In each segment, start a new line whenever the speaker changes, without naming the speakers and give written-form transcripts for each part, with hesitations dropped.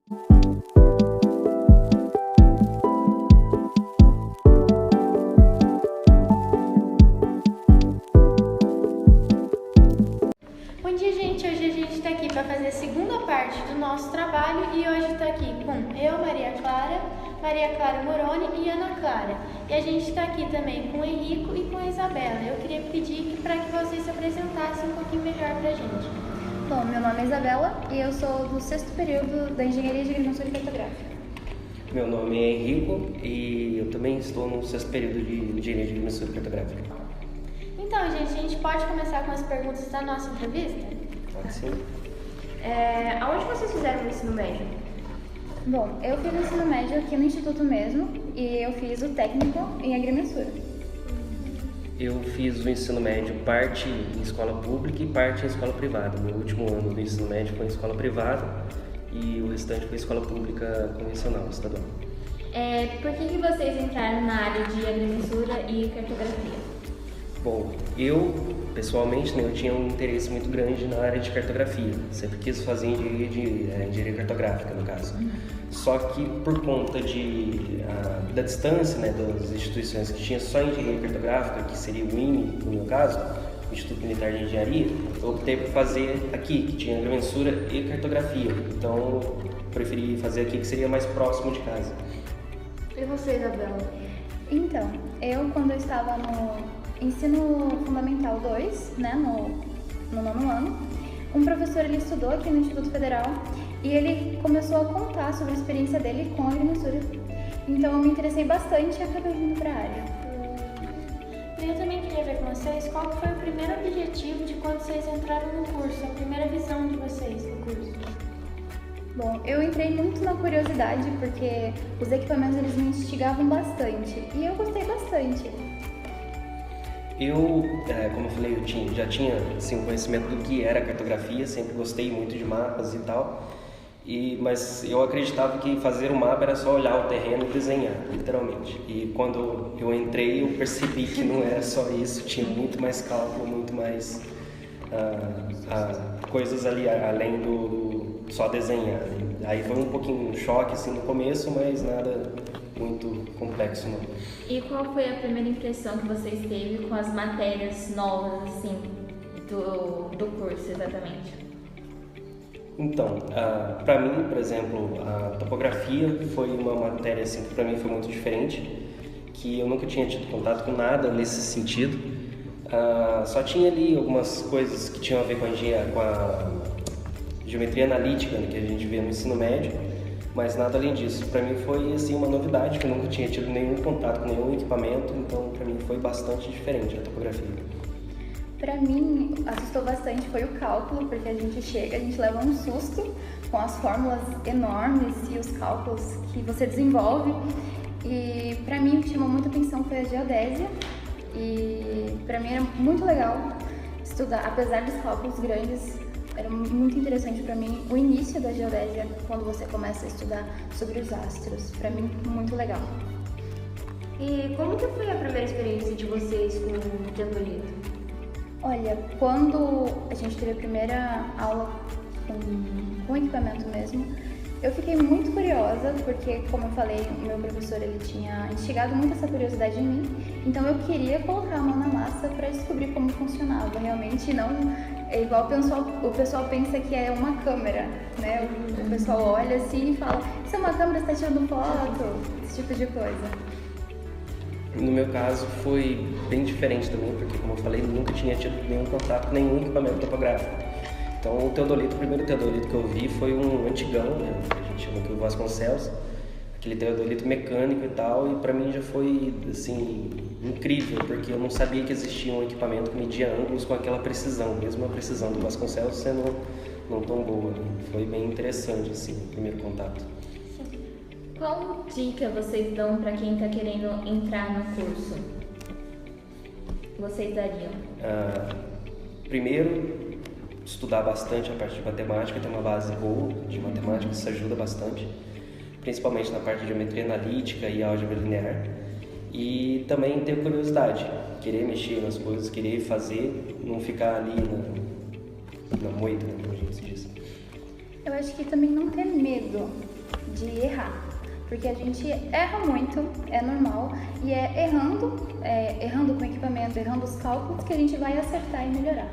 Bom dia, gente! Hoje a gente está aqui para fazer a segunda parte do nosso trabalho e hoje está aqui com eu, Maria Clara Moroni e Ana Clara. E a gente está aqui também com o Henrico e com a Isabela. Eu queria pedir para que vocês se apresentassem um pouquinho melhor para a gente.
Bom, meu nome é Isabela e eu sou do 6º período da Engenharia de Agrimensura e Cartográfica.
Meu nome é Henrico e eu também estou no 6º período de Engenharia de Agrimensura e Cartográfica.
Então, gente, a gente pode começar com as perguntas da nossa entrevista?
Pode sim.
Aonde vocês fizeram o ensino médio?
Bom, eu fiz o ensino médio aqui no Instituto mesmo e eu fiz o técnico em agrimensura.
Eu fiz o ensino médio parte em escola pública e parte em escola privada. Meu último ano do ensino médio foi em escola privada e o restante foi em escola pública convencional, estadual.
Por que vocês entraram na área de agrimensura e cartografia?
Bom, eu, pessoalmente, eu tinha um interesse muito grande na área de cartografia. Sempre quis fazer engenharia cartográfica, no caso. Só que por conta da distância, das instituições que tinha só engenharia cartográfica, que seria o IME, no meu caso, o Instituto Militar de Engenharia, eu optei por fazer aqui, que tinha agrimensura e cartografia. Então, preferi fazer aqui, que seria mais próximo de casa.
E você, Isabela?
Então, quando eu estava no Ensino Fundamental 2, no 9º ano, um professor ele estudou aqui no Instituto Federal e ele começou a contar sobre a experiência dele com a agrimensura. Então eu me interessei bastante e acabei vindo para a área.
Eu também queria ver com vocês qual foi o primeiro objetivo de quando vocês entraram no curso, a primeira visão de vocês do curso.
Bom, eu entrei muito na curiosidade porque os equipamentos eles me instigavam bastante e eu gostei bastante.
Eu, como eu falei, já tinha assim, um conhecimento do que era cartografia, sempre gostei muito de mapas e tal, mas eu acreditava que fazer um mapa era só olhar o terreno e desenhar, literalmente. E quando eu entrei, eu percebi que não era só isso, tinha muito mais cálculo, muito mais coisas ali além do só desenhar. Aí foi um pouquinho um choque assim, no começo, mas nada muito complexo não.
E qual foi a primeira impressão que vocês teve com as matérias novas, assim, do curso, exatamente?
Então, para mim, por exemplo, a topografia foi uma matéria assim, que para mim foi muito diferente, que eu nunca tinha tido contato com nada nesse sentido. Só tinha ali algumas coisas que tinham a ver com a geometria analítica, que a gente vê no ensino médio, mas nada além disso. Para mim foi assim uma novidade, que eu nunca tinha tido nenhum contato com nenhum equipamento, então para mim foi bastante diferente a topografia.
Para mim, assustou bastante foi o cálculo, porque a gente leva um susto com as fórmulas enormes e os cálculos que você desenvolve. E para mim o que chamou muita atenção foi a geodésia e para mim era muito legal estudar, apesar dos cálculos grandes. Era muito interessante para mim o início da geodésia, quando você começa a estudar sobre os astros. Para mim, muito legal.
E como que foi a primeira experiência de vocês com o teodolito?
Olha, quando a gente teve a primeira aula com equipamento mesmo, eu fiquei muito curiosa, porque, como eu falei, o meu professor ele tinha instigado muito essa curiosidade em mim, então eu queria colocar a mão na massa para descobrir como funcionava. Realmente não é igual o pessoal pensa que é uma câmera, né? O pessoal olha assim e fala, isso é uma câmera, você está tirando foto, esse tipo de coisa.
No meu caso foi bem diferente também, porque como eu falei, nunca tinha tido nenhum contato com nenhum equipamento topográfico. Então o primeiro teodolito que eu vi foi um antigão, a gente chama aqui o Vasconcelos, aquele teodolito mecânico e tal, e para mim já foi assim incrível, porque eu não sabia que existia um equipamento que media ângulos com aquela precisão, mesmo a precisão do Vasconcelos sendo não tão boa, né? Foi bem interessante assim, o primeiro contato.
Qual dica vocês dão para quem está querendo entrar no curso? Vocês dariam?
Primeiro, estudar bastante a parte de matemática, ter uma base boa de matemática, isso ajuda bastante, principalmente na parte de geometria analítica e álgebra linear. E também ter curiosidade, querer mexer nas coisas, querer fazer, não ficar ali na moita, como a gente diz.
Eu acho que também não ter medo de errar. Porque a gente erra muito, é normal, e é errando com o equipamento, errando os cálculos, que a gente vai acertar e melhorar.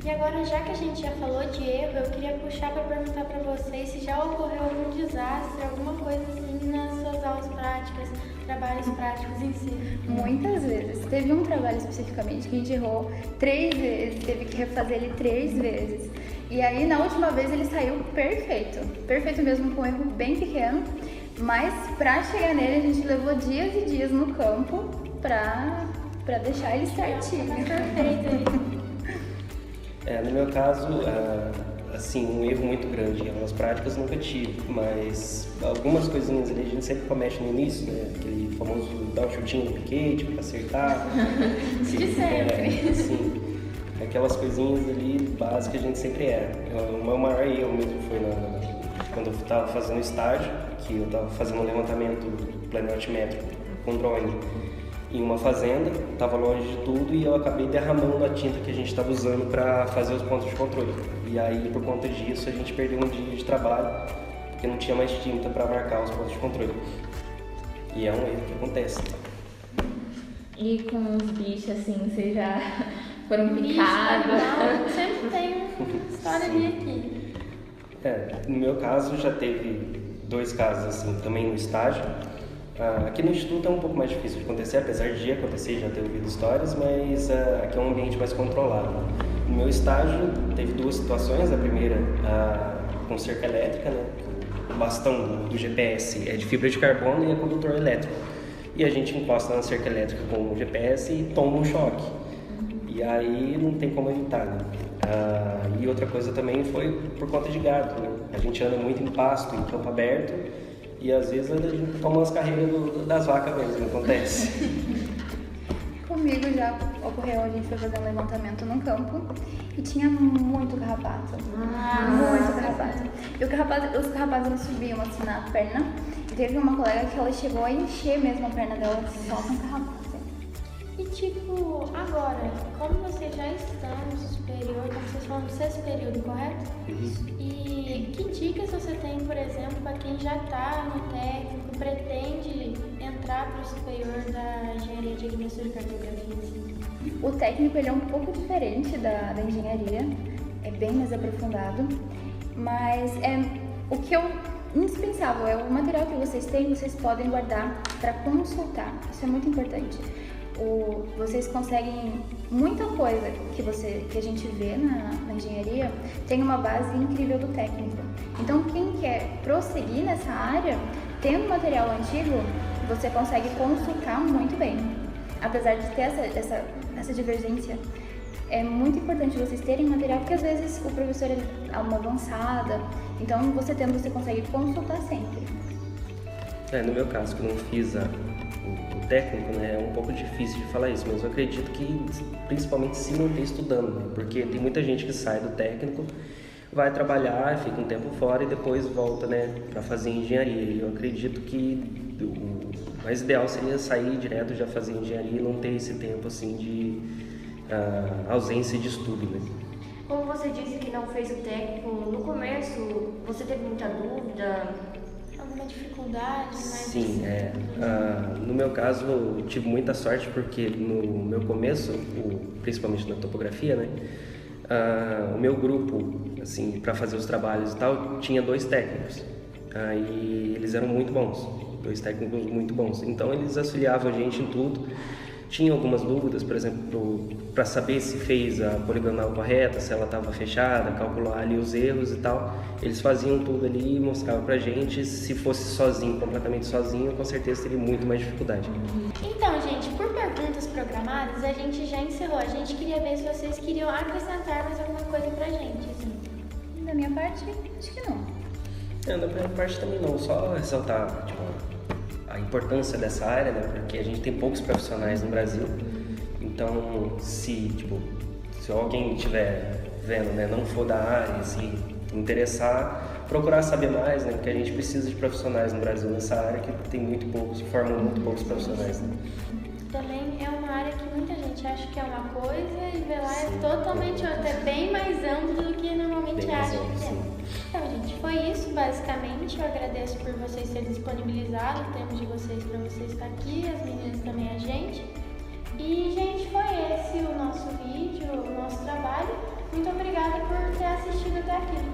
E agora, já que a gente já falou de erro, eu queria puxar para perguntar para vocês se já ocorreu algum desastre, alguma coisa assim nas suas aulas práticas, trabalhos práticos em si.
Muitas vezes. Teve um trabalho especificamente que a gente errou 3 vezes, teve que refazer ele 3 vezes. E aí, na última vez, ele saiu perfeito. Perfeito mesmo, com um erro bem pequeno. Mas, pra chegar nele, a gente levou dias e dias no campo pra deixar ele certinho.
Perfeito.
No meu caso, assim, um erro muito grande em aulas práticas nunca tive, mas algumas coisinhas ali a gente sempre comete no início, né? Aquele famoso dar um chutinho no piquete para acertar.
De sempre.
Sim, aquelas coisinhas ali básicas a gente sempre erra. O meu maior erro mesmo foi quando eu estava fazendo estágio, que eu estava fazendo um levantamento planimétrico com drone em uma fazenda, estava longe de tudo e eu acabei derramando a tinta que a gente estava usando para fazer os pontos de controle. E aí, por conta disso, a gente perdeu um dia de trabalho, porque não tinha mais tinta para marcar os pontos de controle. E é um erro que acontece.
E com os bichos, assim, vocês já foram
Bicho,
picados?
animal, sempre tem uma história ali aqui.
No meu caso, já teve 2 casos assim, também no estágio. Aqui no Instituto é um pouco mais difícil de acontecer, apesar de acontecer, já ter ouvido histórias, mas aqui é um ambiente mais controlado. No meu estágio, teve 2 situações. A primeira, com cerca elétrica, né? O bastão do GPS é de fibra de carbono e é condutor elétrico. E a gente encosta na cerca elétrica com o GPS e toma um choque. E aí não tem como evitar, né? E outra coisa também foi por conta de gado, né? A gente anda muito em pasto, em campo aberto, e às vezes a gente toma umas carreiras das vacas mesmo, acontece.
Comigo já ocorreu, a gente foi fazer um levantamento num campo e tinha muito carrapato. Muito carrapato. E os carrapatos eles subiam assim na perna. E teve uma colega que ela chegou a encher mesmo a perna dela só com carrapato.
E tipo, agora, como vocês já estão no superior, como vocês falam no 6º período, correto? E que dicas você tem, por exemplo, para quem já está no técnico, pretende entrar para o superior da engenharia de agrimensura e cartografia? Assim?
O técnico ele é um pouco diferente da engenharia, é bem mais aprofundado, mas o que é indispensável é o material que vocês têm, vocês podem guardar para consultar, isso é muito importante. Vocês conseguem muita coisa que a gente vê na engenharia, tem uma base incrível do técnico. Então quem quer prosseguir nessa área, tendo material antigo, você consegue consultar muito bem. Apesar de ter essa divergência, é muito importante vocês terem material, porque às vezes o professor é uma avançada, então você consegue consultar sempre.
No meu caso, que eu não fiz o técnico, né, é um pouco difícil de falar isso, mas eu acredito que principalmente se manter estudando, né, porque tem muita gente que sai do técnico, vai trabalhar, fica um tempo fora e depois volta, né, para fazer engenharia. E eu acredito que o mais ideal seria sair direto já fazer engenharia e não ter esse tempo assim de ausência de estudo, né.
Como você disse que não fez o técnico, no começo você teve muita dúvida?
Alguma dificuldade? Mas
Sim, no meu caso eu tive muita sorte porque no meu começo, principalmente na topografia, né, o meu grupo, assim, para fazer os trabalhos e tal, tinha 2 técnicos. E eles eram muito bons, 2 técnicos muito bons. Então eles auxiliavam a gente em tudo. Tinha algumas dúvidas, por exemplo, para saber se fez a poligonal correta, se ela estava fechada, calcular ali os erros e tal. Eles faziam tudo ali e mostravam pra gente. Se fosse sozinho, completamente sozinho, com certeza teria muito mais dificuldade.
Então, gente, por perguntas programadas, a gente já encerrou. A gente queria ver se vocês queriam acrescentar mais alguma coisa pra gente, assim.
Da minha parte, acho que não.
Da minha parte também não, só ressaltar a importância dessa área, né? Porque a gente tem poucos profissionais no Brasil. Então, se alguém estiver vendo, né, não for da área, se interessar, procurar saber mais, né? Porque a gente precisa de profissionais no Brasil nessa área, que tem muito poucos, formam muito poucos profissionais, né?
Também é uma área que muita gente acha que é uma coisa e vê lá é totalmente outra, é bem mais amplo do que normalmente
Bem mais
acha
amplo,
que é.
sim.
Então, gente, foi isso basicamente. convite, eu agradeço por vocês terem disponibilizado o tempo de vocês para vocês estar aqui, as meninas também a gente. E, gente, foi esse o nosso vídeo, o nosso trabalho. Muito obrigada por ter assistido até aqui.